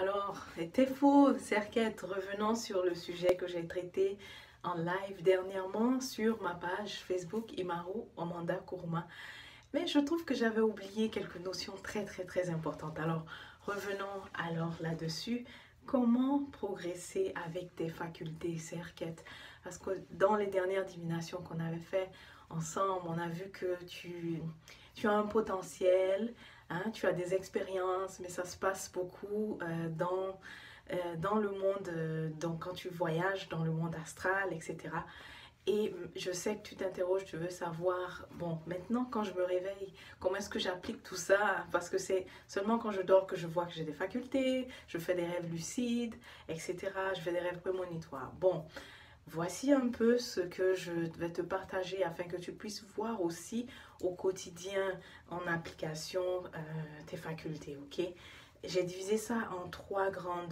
Alors, c'était faux, Serquette, revenons sur le sujet que j'ai traité en live dernièrement sur ma page Facebook Imaru Amanda Kuruma. Mais je trouve que j'avais oublié quelques notions très importantes. Alors, revenons alors là-dessus. Comment progresser avec tes facultés, Serquette? Parce que dans les dernières divinations qu'on avait fait ensemble, on a vu que tu as un potentiel, hein, tu as des expériences, mais ça se passe beaucoup dans le monde, donc quand tu voyages dans le monde astral, etc. Et je sais que tu t'interroges, tu veux savoir, bon, maintenant quand je me réveille, comment est-ce que j'applique tout ça? Parce que c'est seulement quand je dors que je vois que j'ai des facultés, je fais des rêves lucides, etc. Je fais des rêves prémonitoires. Bon, voici un peu ce que je vais te partager afin que tu puisses voir aussi au quotidien en application tes facultés, ok? J'ai divisé ça en trois grands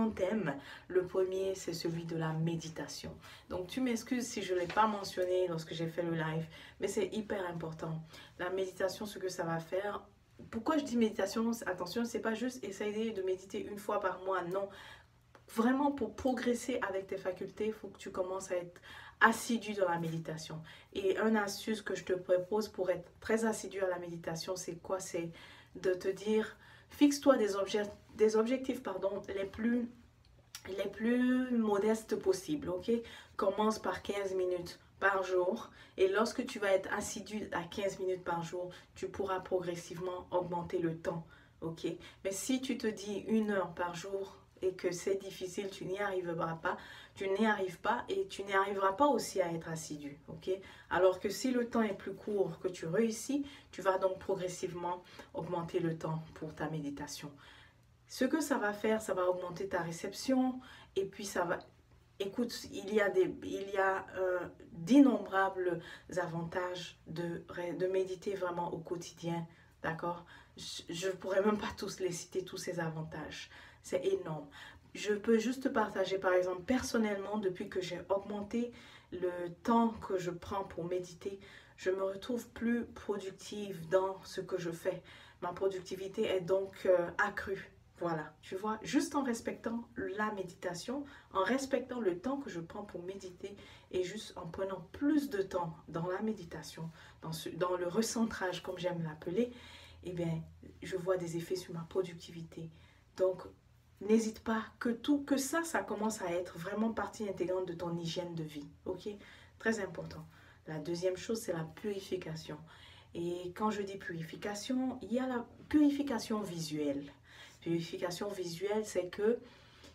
thèmes. Le premier, c'est celui de la méditation. Donc, tu m'excuses si je ne l'ai pas mentionné lorsque j'ai fait le live, mais c'est hyper important. La méditation, ce que ça va faire. Pourquoi je dis méditation? Attention, c'est pas juste essayer de méditer une fois par mois, non. Vraiment, pour progresser avec tes facultés, il faut que tu commences à être assidu dans la méditation. Et une astuce que je te propose pour être très assidu à la méditation, c'est quoi? C'est de te dire, fixe-toi des objectifs pardon, les plus modestes possibles, ok? Commence par 15 minutes par jour et lorsque tu vas être assidu à 15 minutes par jour, tu pourras progressivement augmenter le temps, ok? Mais si tu te dis 1 heure par jour et que c'est difficile, tu n'y arriveras pas, tu n'y arrives pas et tu n'y arriveras pas aussi à être assidu, ok? Alors que si le temps est plus court que tu réussis, tu vas donc progressivement augmenter le temps pour ta méditation. Ce que ça va faire, ça va augmenter ta réception et puis ça va... Écoute, il y a d'innombrables avantages de méditer vraiment au quotidien, d'accord? Je ne pourrais même pas tous les citer, tous ces avantages. C'est énorme. Je peux juste partager, par exemple, personnellement, depuis que j'ai augmenté le temps que je prends pour méditer, je me retrouve plus productive dans ce que je fais. Ma productivité est donc accrue. Voilà, tu vois, juste en respectant la méditation, en respectant le temps que je prends pour méditer et juste en prenant plus de temps dans la méditation, dans le recentrage, comme j'aime l'appeler, eh bien, je vois des effets sur ma productivité. Donc, n'hésite pas que ça commence à être vraiment partie intégrante de ton hygiène de vie, ok? Très important. La deuxième chose, c'est la purification. Et quand je dis purification, il y a la purification visuelle. Purification visuelle, c'est que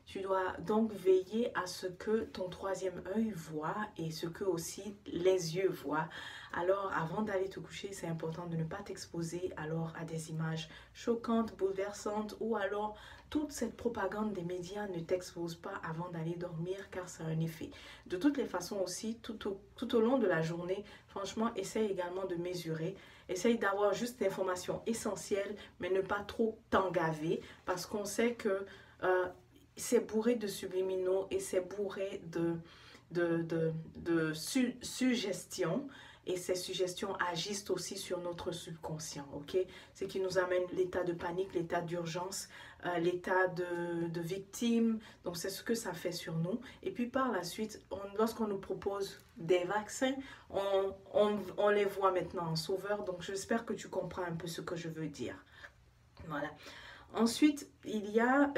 tu dois donc veiller à ce que ton troisième œil voit et ce que aussi les yeux voient. Alors, avant d'aller te coucher, c'est important de ne pas t'exposer alors à des images choquantes, bouleversantes ou alors toute cette propagande des médias ne t'expose pas avant d'aller dormir car ça a un effet. De toutes les façons aussi, tout au long de la journée, franchement, essaye également de mesurer. Essaye d'avoir juste l'information essentielle, mais ne pas trop t'engaver parce qu'on sait que c'est bourré de subliminaux et c'est bourré de suggestions. Et ces suggestions agissent aussi sur notre subconscient, ok? Ce qui nous amène l'état de panique, l'état d'urgence, l'état de victime. Donc, c'est ce que ça fait sur nous. Et puis, par la suite, lorsqu'on nous propose des vaccins, on les voit maintenant en sauveur. Donc, j'espère que tu comprends un peu ce que je veux dire. Voilà. Ensuite, il y a,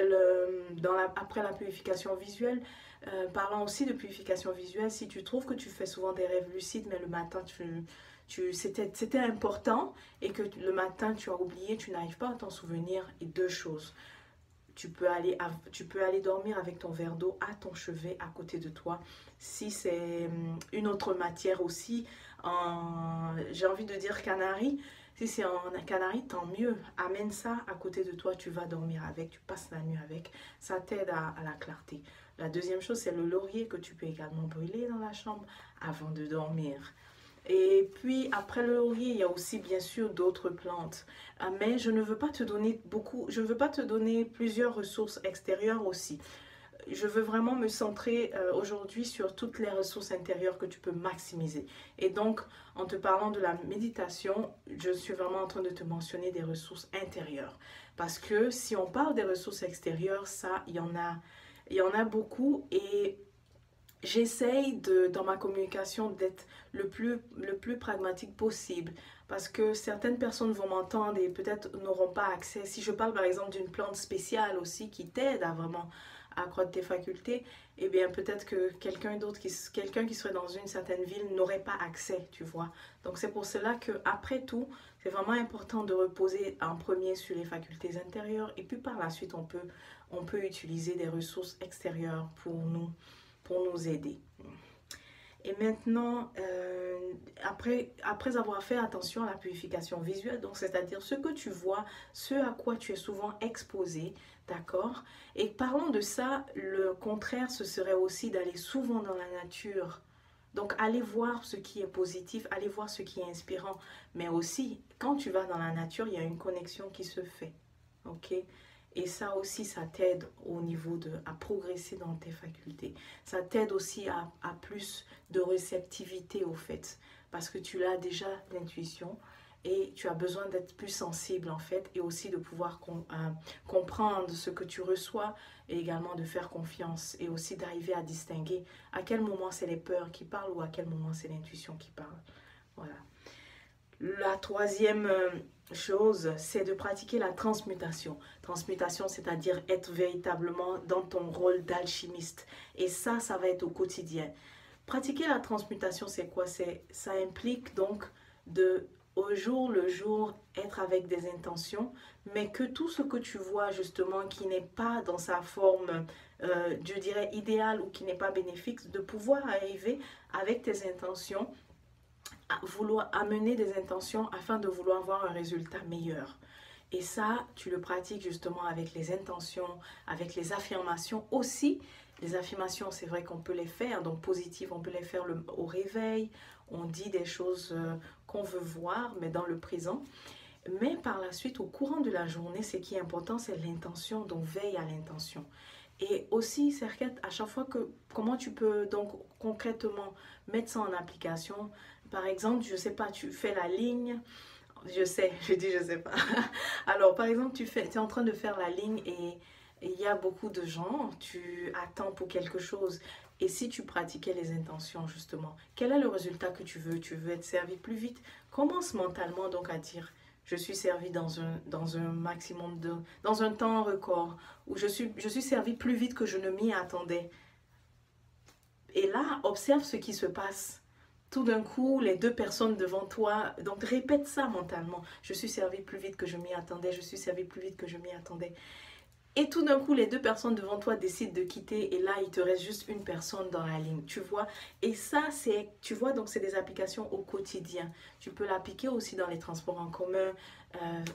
après la purification visuelle, parlant aussi de purification visuelle, si tu trouves que tu fais souvent des rêves lucides, mais le matin, c'était important et que le matin, tu as oublié, tu n'arrives pas à t'en souvenir, et deux choses. Tu peux aller dormir avec ton verre d'eau à ton chevet à côté de toi. Si c'est une autre matière aussi, j'ai envie de dire canari. Si c'est en canari, tant mieux. Amène ça à côté de toi, tu vas dormir avec, tu passes la nuit avec. Ça t'aide à la clarté. La deuxième chose, c'est le laurier que tu peux également brûler dans la chambre avant de dormir. Et puis après le laurier, il y a aussi bien sûr d'autres plantes. Mais je ne veux pas te donner plusieurs ressources extérieures aussi. je veux vraiment me centrer aujourd'hui sur toutes les ressources intérieures que tu peux maximiser. Et donc, en te parlant de la méditation, je suis vraiment en train de te mentionner des ressources intérieures. Parce que si on parle des ressources extérieures, ça, il y en a beaucoup. Et j'essaye dans ma communication d'être le plus pragmatique possible parce que certaines personnes vont m'entendre et peut-être n'auront pas accès. Si je parle par exemple d'une plante spéciale aussi qui t'aide à vraiment accroître tes facultés, eh bien peut-être que quelqu'un d'autre, quelqu'un qui serait dans une certaine ville n'aurait pas accès, tu vois. Donc c'est pour cela que après tout, c'est vraiment important de reposer en premier sur les facultés intérieures et puis par la suite on peut utiliser des ressources extérieures pour nous aider. Et maintenant, après avoir fait attention à la purification visuelle, donc c'est-à-dire ce que tu vois, ce à quoi tu es souvent exposé, d'accord? Et parlons de ça, le contraire, ce serait aussi d'aller souvent dans la nature. Donc, aller voir ce qui est positif, aller voir ce qui est inspirant. Mais aussi, quand tu vas dans la nature, il y a une connexion qui se fait, ok? Et ça aussi, ça t'aide au niveau à progresser dans tes facultés. Ça t'aide aussi à plus de réceptivité au fait. Parce que tu as déjà l'intuition et tu as besoin d'être plus sensible en fait. Et aussi de pouvoir comprendre ce que tu reçois et également de faire confiance. Et aussi d'arriver à distinguer à quel moment c'est les peurs qui parlent ou à quel moment c'est l'intuition qui parle. Voilà. La troisième chose, c'est de pratiquer la transmutation. Transmutation, c'est-à-dire être véritablement dans ton rôle d'alchimiste. Et ça va être au quotidien. Pratiquer la transmutation, c'est quoi? Ça implique donc au jour le jour, être avec des intentions, mais que tout ce que tu vois justement qui n'est pas dans sa forme, je dirais, idéale ou qui n'est pas bénéfique, de pouvoir arriver avec tes intentions à vouloir amener des intentions afin de vouloir avoir un résultat meilleur. Et ça, tu le pratiques justement avec les intentions, avec les affirmations aussi. Les affirmations, c'est vrai qu'on peut les faire, donc positives, on peut les faire au réveil. On dit des choses qu'on veut voir, mais dans le présent. Mais par la suite, au courant de la journée, ce qui est important, c'est l'intention, donc veille à l'intention. Et aussi, Serket, à chaque fois comment tu peux donc concrètement mettre ça en application. Par exemple, je sais pas, tu fais la ligne, je sais pas. Alors, par exemple, tu es en train de faire la ligne et il y a beaucoup de gens, tu attends pour quelque chose. Et si tu pratiquais les intentions, justement, quel est le résultat que tu veux? Tu veux être servi plus vite? Commence mentalement donc à dire, je suis servi dans un maximum dans un temps record, où je suis servi plus vite que je ne m'y attendais. Et là, observe ce qui se passe. Tout d'un coup, les deux personnes devant toi, donc répète ça mentalement. Je suis servi plus vite que je m'y attendais, je suis servi plus vite que je m'y attendais. Et tout d'un coup, les deux personnes devant toi décident de quitter et là, il te reste juste une personne dans la ligne, tu vois. Et ça, tu vois, donc c'est des applications au quotidien. Tu peux l'appliquer aussi dans les transports en commun,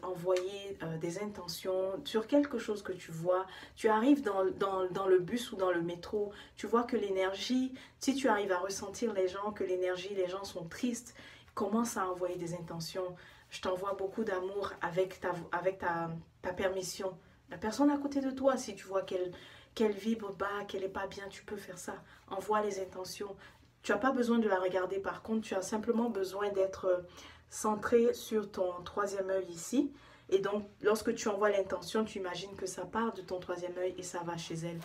envoyer des intentions sur quelque chose que tu vois. Tu arrives dans le bus ou dans le métro, tu vois que l'énergie, si tu arrives à ressentir les gens, que les gens sont tristes, commence à envoyer des intentions. Je t'envoie beaucoup d'amour avec ta permission. La personne à côté de toi, si tu vois qu'elle vibre bas, qu'elle n'est pas bien, tu peux faire ça. Envoie les intentions. Tu n'as pas besoin de la regarder par contre, tu as simplement besoin d'être centré sur ton troisième œil ici. Et donc, lorsque tu envoies l'intention, tu imagines que ça part de ton troisième œil et ça va chez elle.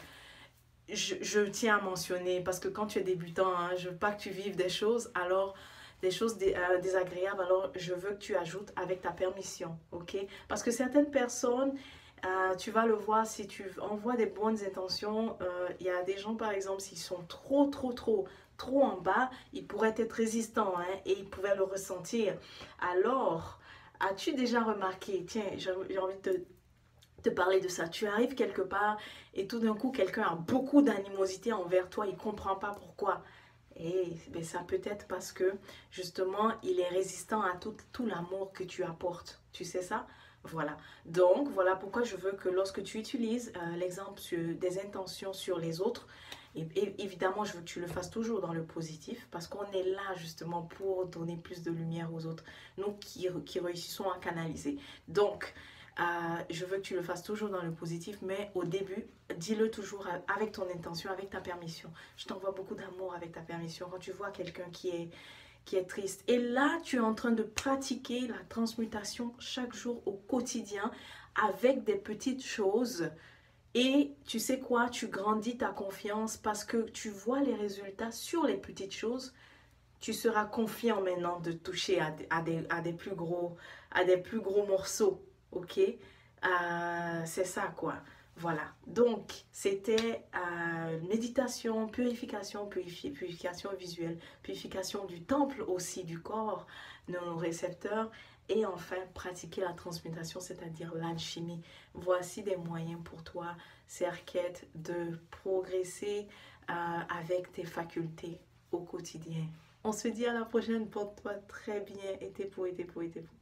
Je tiens à mentionner, parce que quand tu es débutant, hein, je ne veux pas que tu vives des choses, désagréables, alors je veux que tu ajoutes avec ta permission, ok? Parce que certaines personnes... tu vas le voir si tu envoies des bonnes intentions. Il y a des gens, par exemple, s'ils sont trop en bas, ils pourraient être résistants hein, et ils pouvaient le ressentir. Alors, as-tu déjà remarqué, tiens, j'ai envie de te parler de ça. Tu arrives quelque part et tout d'un coup, quelqu'un a beaucoup d'animosité envers toi, il ne comprend pas pourquoi. Et ben, ça peut être parce que, justement, il est résistant à tout l'amour que tu apportes. Tu sais ça? Voilà. Donc, voilà pourquoi je veux que lorsque tu utilises l'exemple des intentions sur les autres, et évidemment, je veux que tu le fasses toujours dans le positif, parce qu'on est là justement pour donner plus de lumière aux autres, nous qui réussissons à canaliser. Donc, Je veux que tu le fasses toujours dans le positif, mais au début, dis-le toujours avec ton intention, avec ta permission. Je t'envoie beaucoup d'amour avec ta permission. Quand tu vois quelqu'un qui est triste. Et là, tu es en train de pratiquer la transmutation chaque jour au quotidien avec des petites choses. Et tu sais quoi, tu grandis ta confiance parce que tu vois les résultats sur les petites choses. Tu seras confiant maintenant de toucher à des plus gros morceaux. Ok? C'est ça quoi. Voilà. Donc, c'était méditation, purification, purification visuelle, purification du temple aussi, du corps, de nos récepteurs. Et enfin, pratiquer la transmutation, c'est-à-dire l'alchimie. Voici des moyens pour toi, Serket, de progresser avec tes facultés au quotidien. On se dit à la prochaine. Porte-toi très bien. Et t'es pour, et t'es pour, et t'es pour.